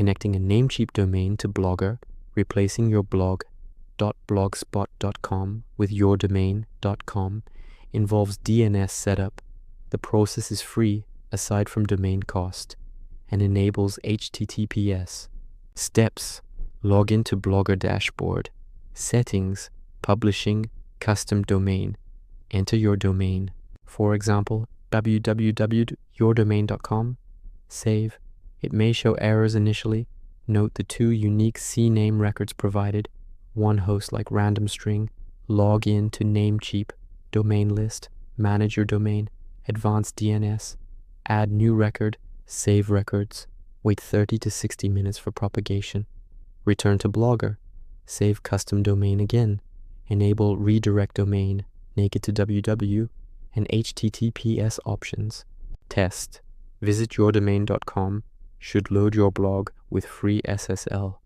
Connecting a Namecheap domain to Blogger, replacing your blog.blogspot.com with yourdomain.com involves DNS setup. The process is free aside from domain cost and enables HTTPS. Steps: log into Blogger dashboard. Settings: publishing, custom domain. Enter your domain. For example, www.yourdomain.com. Save. It may show errors initially. Note the 2 unique CNAME records provided. One host like random string. Log in to Namecheap. Domain list. Manage your domain. Advanced DNS. Add new record. Save records. Wait 30 to 60 minutes for propagation. Return to Blogger. Save custom domain again. Enable redirect domain, naked to www, and HTTPS options. Test. Visit yourdomain.com. Should load your blog with free SSL.